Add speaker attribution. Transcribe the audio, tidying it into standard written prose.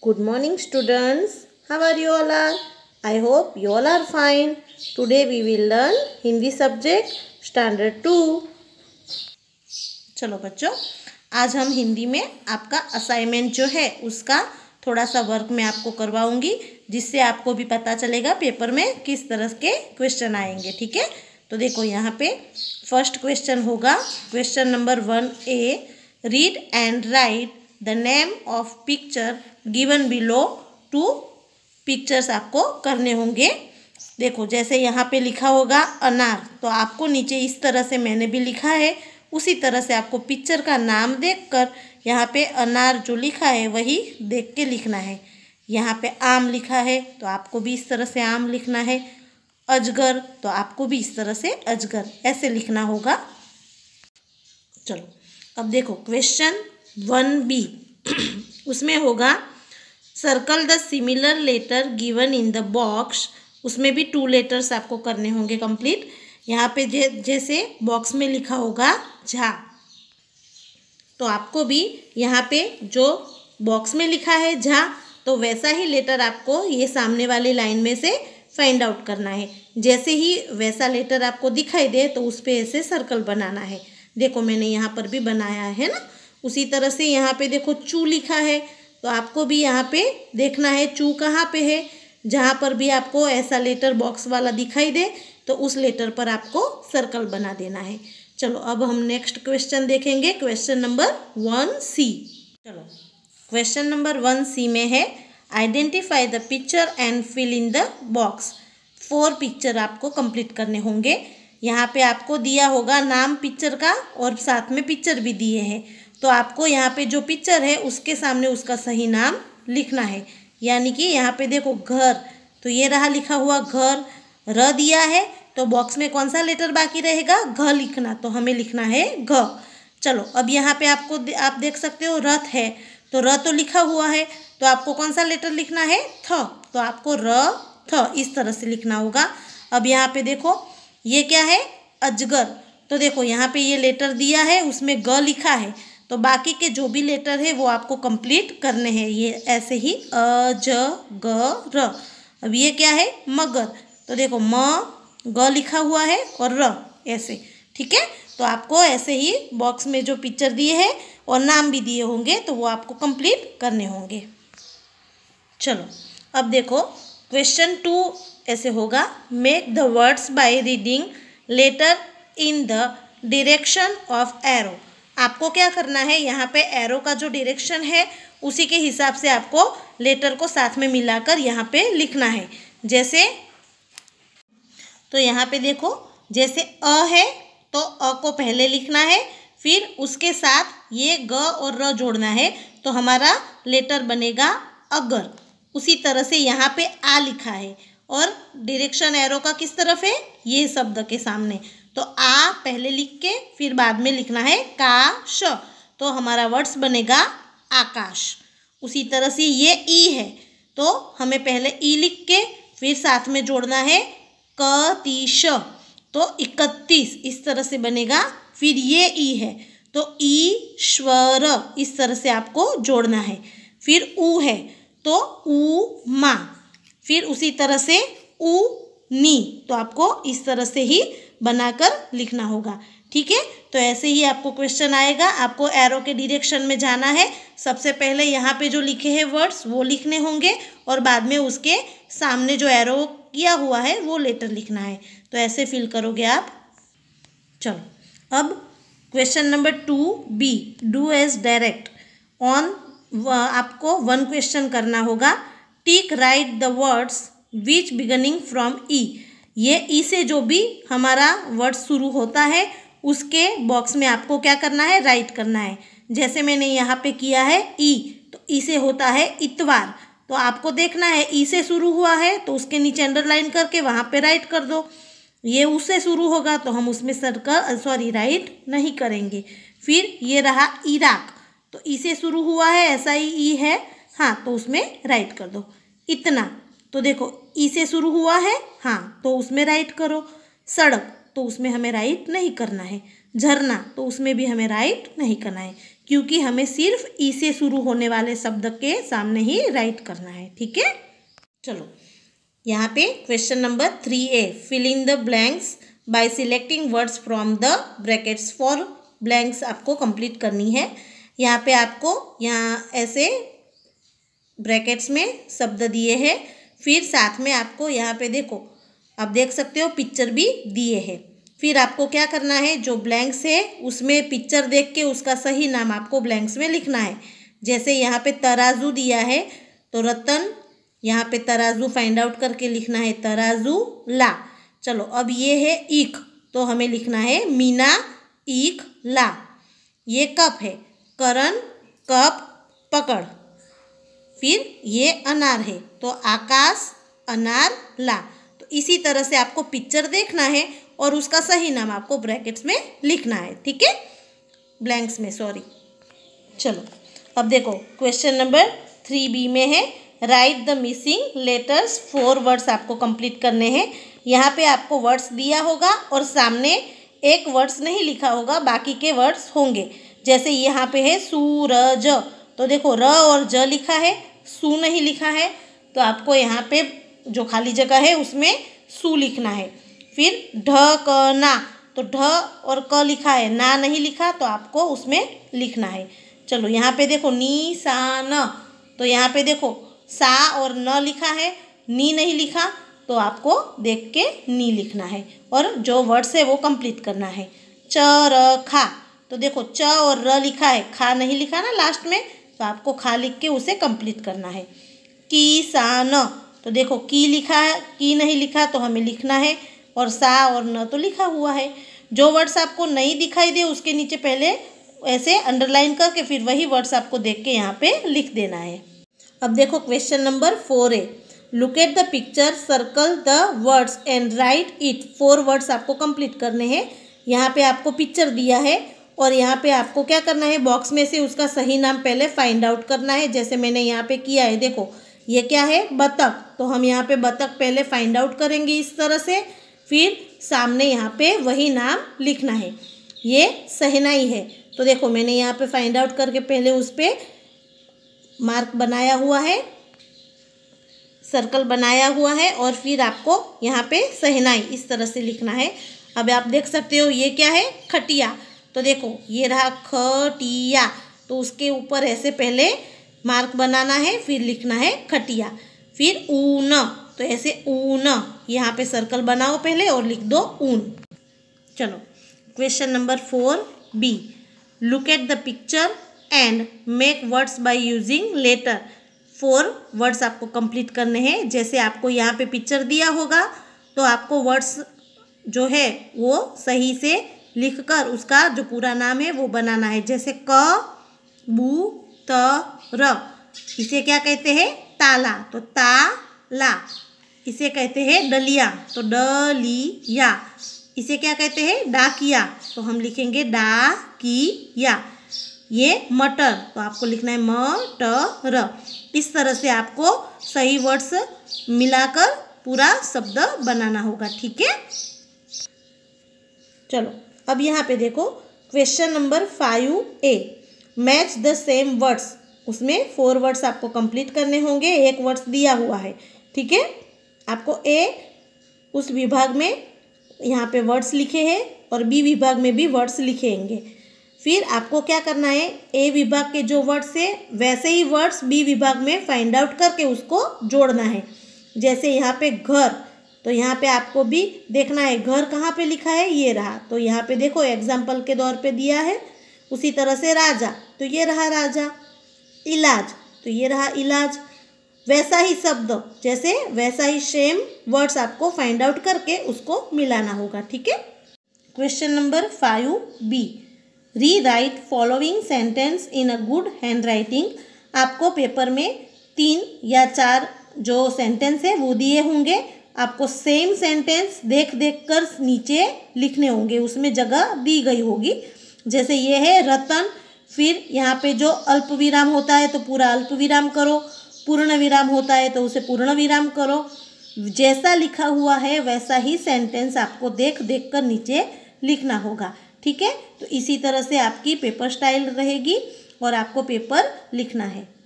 Speaker 1: Good morning, students. How are you all are? I hope you all are fine. Today we will learn Hindi subject Standard 2. चलो बच्चों, आज हम हिंदी में आपका assignment जो है उसका थोड़ा सा वर्क मैं आपको करवाऊंगी, जिससे आपको भी पता चलेगा पेपर में किस तरह के क्वेश्चन आएंगे। ठीक है, तो देखो यहाँ पे फर्स्ट क्वेश्चन होगा question number 1A, read and right the name of picture given below. 2 pictures आपको करने होंगे। देखो जैसे यहाँ पे लिखा होगा अनार, तो आपको नीचे इस तरह से मैंने भी लिखा है, उसी तरह से आपको पिक्चर का नाम देखकर यहाँ पे अनार जो लिखा है वही देख के लिखना है। यहाँ पे आम लिखा है तो आपको भी इस तरह से आम लिखना है। अजगर तो आपको भी इस तरह से अजगर ऐसे लिखना होगा। चलो अब देखो क्वेश्चन 1B उसमें होगा circle the similar letter given in the box. उसमें भी 2 लेटर्स आपको करने होंगे कंप्लीट। यहाँ पे जैसे बॉक्स में लिखा होगा झा, तो आपको भी यहाँ पे जो बॉक्स में लिखा है झा, तो वैसा ही लेटर आपको ये सामने वाली लाइन में से फाइंड आउट करना है। जैसे ही वैसा लेटर आपको दिखाई दे तो उस पर ऐसे सर्कल बनाना है। देखो मैंने यहाँ पर भी बनाया है ना। उसी तरह से यहाँ पे देखो चू लिखा है, तो आपको भी यहाँ पे देखना है चू कहाँ पे है। जहाँ पर भी आपको ऐसा लेटर बॉक्स वाला दिखाई दे तो उस लेटर पर आपको सर्कल बना देना है। चलो अब हम नेक्स्ट क्वेश्चन देखेंगे, क्वेश्चन नंबर 1C। चलो क्वेश्चन नंबर 1C में है identify the picture and fill in the box. 4 picture आपको कंप्लीट करने होंगे। यहाँ पे आपको दिया होगा नाम पिक्चर का और साथ में पिक्चर भी दिए हैं, तो आपको यहाँ पे जो पिक्चर है उसके सामने उसका सही नाम लिखना है। यानी कि यहाँ पे देखो घर, तो ये रहा लिखा हुआ घर। र दिया है तो बॉक्स में कौन सा लेटर बाकी रहेगा, घ लिखना, तो हमें लिखना है घ। चलो अब यहाँ पे आप देख सकते हो रथ है, तो र तो लिखा हुआ है, तो आपको कौन सा लेटर लिखना है, थ, तो आपको र थ इस तरह से लिखना होगा। अब यहाँ पे देखो ये क्या है, अजगर, तो देखो यहाँ पे ये लेटर दिया है उसमें ग लिखा है, तो बाकी के जो भी लेटर है वो आपको कंप्लीट करने हैं। ये ऐसे ही अ ज ग र। अब ये क्या है, मगर, तो देखो म ग लिखा हुआ है और र ऐसे। ठीक है, तो आपको ऐसे ही बॉक्स में जो पिक्चर दिए हैं और नाम भी दिए होंगे तो वो आपको कंप्लीट करने होंगे। चलो अब देखो क्वेश्चन 2 ऐसे होगा make the words by reading letter in the direction of arrow. आपको क्या करना है, यहाँ पे एरो का जो डायरेक्शन है उसी के हिसाब से आपको लेटर को साथ में मिलाकर यहाँ पे लिखना है। जैसे तो यहाँ पे देखो जैसे अ है तो अ को पहले लिखना है, फिर उसके साथ ये ग और र जोड़ना है, तो हमारा लेटर बनेगा अगर। उसी तरह से यहाँ पे आ लिखा है और डायरेक्शन एरो का किस तरफ है, ये शब्द के सामने, तो आ पहले लिख के फिर बाद में लिखना है का श, तो हमारा वर्ड्स बनेगा आकाश। उसी तरह से ये ई है तो हमें पहले ई लिख के फिर साथ में जोड़ना है क ती श, तो 31 इस तरह से बनेगा। फिर ये ई है तो ईश्वर इस तरह से आपको जोड़ना है। फिर ऊ है तो ऊ मा, फिर उसी तरह से ऊ नी, तो आपको इस तरह से ही बनाकर लिखना होगा। ठीक है, तो ऐसे ही आपको क्वेश्चन आएगा। आपको एरो के डायरेक्शन में जाना है। सबसे पहले यहाँ पे जो लिखे हैं वर्ड्स वो लिखने होंगे और बाद में उसके सामने जो एरो किया हुआ है वो लेटर लिखना है। तो ऐसे फिल करोगे आप। चलो अब question number 2B do as direction. आपको 1 क्वेश्चन करना होगा tick right the words which beginning from E. ये ई से जो भी हमारा वर्ड शुरू होता है उसके बॉक्स में आपको क्या करना है, राइट करना है। जैसे मैंने यहाँ पे किया है ई, तो ई से होता है इतवार, तो आपको देखना है ई से शुरू हुआ है तो उसके नीचे अंडरलाइन करके वहाँ पे राइट कर दो। ये उससे शुरू होगा तो हम उसमें राइट नहीं करेंगे। फिर ये रहा इराक, तो ई से शुरू हुआ है, ऐसा ही ई है, हाँ, तो उसमें राइट कर दो। इतना, तो देखो ई से शुरू हुआ है, हाँ, तो उसमें राइट करो। सड़क, तो उसमें हमें राइट नहीं करना है। झरना, तो उसमें भी हमें राइट नहीं करना है। क्योंकि हमें सिर्फ ई से शुरू होने वाले शब्द के सामने ही राइट करना है। ठीक है, चलो यहाँ पे question number 3A, fill in the blanks by selecting words from the brackets. For blanks आपको कंप्लीट करनी है। यहाँ पे आपको यहाँ ऐसे ब्रैकेट्स में शब्द दिए हैं, फिर साथ में आपको यहाँ पे देखो, आप देख सकते हो पिक्चर भी दिए हैं। फिर आपको क्या करना है, जो ब्लैंक्स है उसमें पिक्चर देख के उसका सही नाम आपको ब्लैंक्स में लिखना है। जैसे यहाँ पे तराजू दिया है तो रतन, यहाँ पे तराजू फाइंड आउट करके लिखना है तराजू ला। चलो अब ये है ईख, तो हमें लिखना है मीना ईख ला। ये कप है, करण कप पकड़। फिर ये अनार है तो आकाश अनार ला। तो इसी तरह से आपको पिक्चर देखना है और उसका सही नाम आपको ब्रैकेट्स में लिखना है। ठीक है, ब्लैंक्स में, सॉरी। चलो अब देखो क्वेश्चन नंबर 3B में है, right the missing letters. 4 words आपको कंप्लीट करने हैं। यहाँ पे आपको वर्ड्स दिया होगा और सामने एक वर्ड्स नहीं लिखा होगा, बाकी के वर्ड्स होंगे। जैसे यहाँ पे है सूरज, तो देखो र और ज लिखा है, सू नहीं लिखा है, तो आपको यहाँ पे जो खाली जगह है उसमें सू लिखना है। फिर ढकना, तो ढ और क लिखा है, ना नहीं लिखा, तो आपको उसमें लिखना है। चलो यहाँ पे देखो निशान, तो यहाँ पे देखो सा और न लिखा है, नी नहीं लिखा, तो आपको देख के नी लिखना है और जो वर्ड्स है वो कंप्लीट करना है। चरखा, तो देखो च और र लिखा है, खा नहीं लिखा ना लास्ट में, तो आपको खा लिख के उसे कंप्लीट करना है। किसान, तो देखो की लिखा है, की नहीं लिखा, तो हमें लिखना है, और सा और न तो लिखा हुआ है। जो वर्ड्स आपको नहीं दिखाई दे उसके नीचे पहले ऐसे अंडरलाइन करके फिर वही वर्ड्स आपको देख के यहाँ पे लिख देना है। अब देखो question number 4A, look at the picture, circle the words and right it. 4 words आपको कंप्लीट करने हैं। यहाँ पे आपको पिक्चर दिया है और यहाँ पे आपको क्या करना है, बॉक्स में से उसका सही नाम पहले फाइंड आउट करना है, जैसे मैंने यहाँ पे किया है। देखो ये क्या है, बतख, तो हम यहाँ पे बतख पहले फाइंड आउट करेंगे इस तरह से, फिर सामने यहाँ पे वही नाम लिखना है। ये शहनाई है, तो देखो मैंने यहाँ पे फाइंड आउट करके पहले उस पर मार्क बनाया हुआ है, सर्कल बनाया हुआ है, और फिर आपको यहाँ पे शहनाई इस तरह से लिखना है। अब आप देख सकते हो ये क्या है, खटिया, तो देखो ये रहा खटिया, तो उसके ऊपर ऐसे पहले मार्क बनाना है, फिर लिखना है खटिया। फिर ऊन, तो ऐसे ऊन, यहाँ पे सर्कल बनाओ पहले और लिख दो ऊन। चलो question number 4B, look at the picture and make words by using letter. 4 words आपको कंप्लीट करने हैं। जैसे आपको यहाँ पे पिक्चर दिया होगा तो आपको वर्ड्स जो है वो सही से लिखकर उसका जो पूरा नाम है वो बनाना है। जैसे क बू त र, इसे क्या कहते हैं, ताला, तो ताला। इसे कहते हैं डलिया, तो डलिया। इसे क्या कहते हैं, डाकिया, तो हम लिखेंगे डाकिया। ये मटर, तो आपको लिखना है मटर। इस तरह से आपको सही वर्ड्स मिलाकर पूरा शब्द बनाना होगा। ठीक है, चलो अब यहाँ पे देखो question number 5A, match the same words. उसमें 4 वर्ड्स आपको कंप्लीट करने होंगे, एक वर्ड्स दिया हुआ है। ठीक है, आपको A उस विभाग में यहाँ पे वर्ड्स लिखे हैं और B विभाग में भी वर्ड्स लिखेंगे। फिर आपको क्या करना है, A विभाग के जो वर्ड्स है वैसे ही वर्ड्स B विभाग में फाइंड आउट करके उसको जोड़ना है। जैसे यहाँ पे घर, तो यहाँ पे आपको भी देखना है घर कहाँ पे लिखा है, ये रहा, तो यहाँ पे देखो एग्जाम्पल के तौर पे दिया है। उसी तरह से राजा, तो ये रहा राजा। इलाज, तो ये रहा इलाज। वैसा ही शब्द जैसे वैसा ही सेम वर्ड्स आपको फाइंड आउट करके उसको मिलाना होगा। ठीक है, क्वेश्चन नंबर 5B, री right following sentence in a good hand writing. आपको पेपर में 3 या 4 जो सेंटेंस है वो दिए होंगे। आपको सेम सेंटेंस देख देख कर नीचे लिखने होंगे, उसमें जगह दी गई होगी। जैसे ये है रतन, फिर यहाँ पे जो अल्प विराम होता है तो पूरा अल्प विराम करो, पूर्ण विराम होता है तो उसे पूर्ण विराम करो। जैसा लिखा हुआ है वैसा ही सेंटेंस आपको देख देख कर नीचे लिखना होगा। ठीक है, तो इसी तरह से आपकी पेपर स्टाइल रहेगी और आपको पेपर लिखना है।